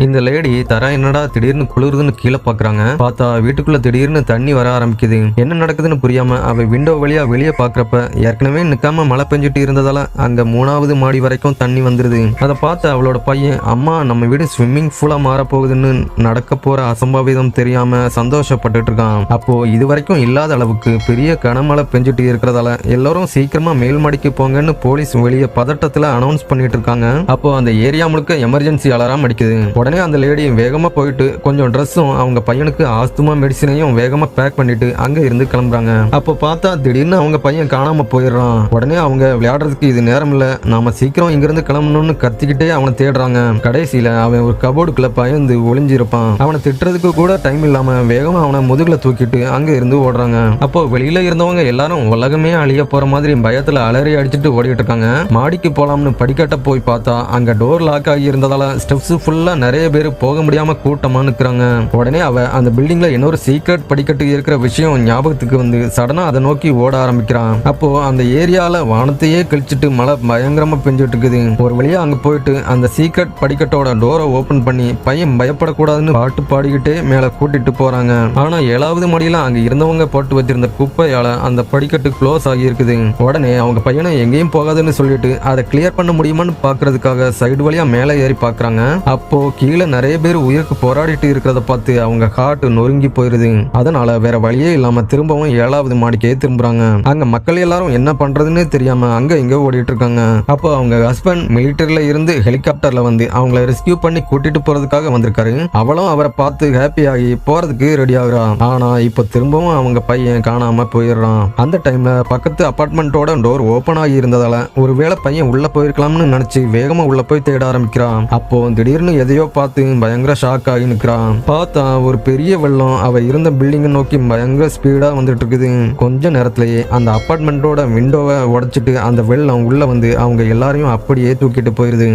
இந்த லேடி தர என்னடா திடீர்னு குளிருதுன்னு கீழே பாக்குறாங்க. பார்த்தா வீட்டுக்குள்ள திடீர்னு தண்ணி வர ஆரம்பிக்குது. என்ன நடக்குதுன்னு புரியாம அவ விண்டோ வழியா வெளியே பாக்குறப்ப ஏற்கனவே நிக்காம மழை பெஞ்சிட்டு இருந்ததால அங்க 3வது மாடி வரைக்கும் தண்ணி வந்துருது. அதை பார்த்து அவளோட பையன், அம்மா நம்ம வீடு ஸ்விம்மிங் பூலா மாற போகுதுன்னு நடக்க போற அசம்பாவிதம் தெரியாம சந்தோஷப்பட்டுட்டு இருக்கான். அப்போ இது வரைக்கும் இல்லாத அளவுக்கு பெரிய கனமழை பெஞ்சிட்டு இருக்கிறதால எல்லாரும் சீக்கிரமா மேல் மாடிக்கு போங்கன்னு போலீஸ் வெளியே பதட்டத்துல அனௌன்ஸ் பண்ணிட்டு இருக்காங்க. அப்போ அந்த ஏரியா முழுக்க எமர்ஜென்சி அலாரம் அடிக்குது. உடனே அந்த லேடி வேகமா போயிட்டு கொஞ்சம் ட்ரெஸ்ஸும் அவங்க பையனுக்கு ஆஸ்துமா மெடிசினையும் வேகமா பேக் பண்ணிட்டு அங்க இருந்து கிளம்புறாங்க. அப்போ பார்த்தா திடீர்னு அவங்க பையன் காணாம போயிடுறான். உடனே அவங்க விளையாடுறதுக்கு இது நேரம் இல்ல, நாம சீக்கிரம் இங்க இருந்து கிளம்பணும்னு கத்திக்கிட்டே அவனை தேடுறாங்க. கடைசியில அவன் ஒரு கபோர்டுக்குள்ள பயந்து ஒளிஞ்சிருப்பான். அவனை திட்டுறதுக்கு கூட டைம் இல்லாம வேகமா அவனை முதுகுல தூக்கிட்டு அங்க இருந்து ஓடுறாங்க. அப்போ வெளியில இருந்தவங்க எல்லாரும் உலகமே அழிய போற மாதிரி பயத்துல அலறி அடிச்சுட்டு ஓடிட்டு இருக்காங்க. மாடிக்கு போலாம்னு படிக்கட்ட போய் பார்த்தா அங்க டோர் லாக் ஆகி இருந்ததால ஸ்டெப்ஸ் ஃபுல்லா நிறைய பேர் போக முடியாம கூட்டமா நிக்கிறாங்க. உடனே அவ அந்த பில்டிங்ல இன்னொரு சீக்ரெட் படிக்கட்டு இருக்கிற விஷயம் ஞாபகத்துக்கு வந்து சடனா அதை நோக்கி ஓட ஆரம்பிக்கிறான். அப்போ அந்த ஏரியால வானத்தையே கழிச்சிட்டு மழை பயங்கரமா பெஞ்சிட்டு இருக்குது. ஒரு வழியா அங்க போயிட்டு அந்த சீக்ரெட் படிக்கட்டோட டோரை ஓபன் பண்ணி பையன் பயப்படக்கூடாதுன்னு பாட்டு பாடிக்கிட்டே மேல கூட்டிட்டு போறாங்க. ஆனா 7வது மாடியில அங்க இருந்தவங்க போட்டு வச்சிருந்த குப்பையால அந்த படிக்கட்டு க்ளோஸ் ஆகி இருக்குது. உடனே அவங்க பையனை எங்கேயும் போகாதுன்னு சொல்லிட்டு அதை கிளியர் பண்ண முடியுமான்னு பாக்குறதுக்காக சைடு வழியா மேல ஏறி பாக்குறாங்க. அப்போ கீழே நிறைய பேர் உயிருக்கு போராடிட்டு இருக்கிறத பார்த்து அவங்க ஹார்ட் நொறுங்கி போயிருது. அதனால வேற வழியே இல்லாம திரும்பவும் 7வது மாடிக்கே திரும்புறாங்க. அங்க மக்கள் எல்லாரும் என்ன பண்றதுன்னு தெரியாம அங்க இங்க ஓடிட்டு இருக்காங்க. அப்போ அவங்க ஹஸ்பண்ட் மிலிட்டரியில இருந்து ஹெலிகாப்டர்ல வந்து அவங்கள ரெஸ்கியூ பண்ணி கூட்டிட்டு போறதுக்காக வந்திருக்காரு. அவளும் அவரை பார்த்து ஹாப்பி ஆகி போறதுக்கு ரெடி ஆகுறான். ஆனா இப்போ திரும்பவும் அவங்க பையன் காணாம போயிடுறான். அந்த டைம்ல பக்கத்து அபார்ட்மெண்டோட டோர் ஓபன் ஆகி இருந்ததால ஒருவேளை பையன் உள்ள போயிருக்கலாம்னு நினைச்சு வேகமா உள்ள போய் தேட ஆரம்பிக்கிறான். அப்போ திடீர்னு எதையோ பார்த்து பயங்கர ஷாக் ஆகி நிற்கிறான். பார்த்தா ஒரு பெரிய வெள்ளம் அவ இருந்த பில்டிங்கை நோக்கி பயங்கர ஸ்பீடா வந்துட்டு இருக்குது. கொஞ்ச நேரத்திலேயே அந்த அபார்ட்மெண்டோட விண்டோவை உடைச்சிட்டு அந்த வெள்ளம் உள்ள வந்து அவங்க எல்லாரையும் அப்படியே தூக்கிட்டு போயிருது.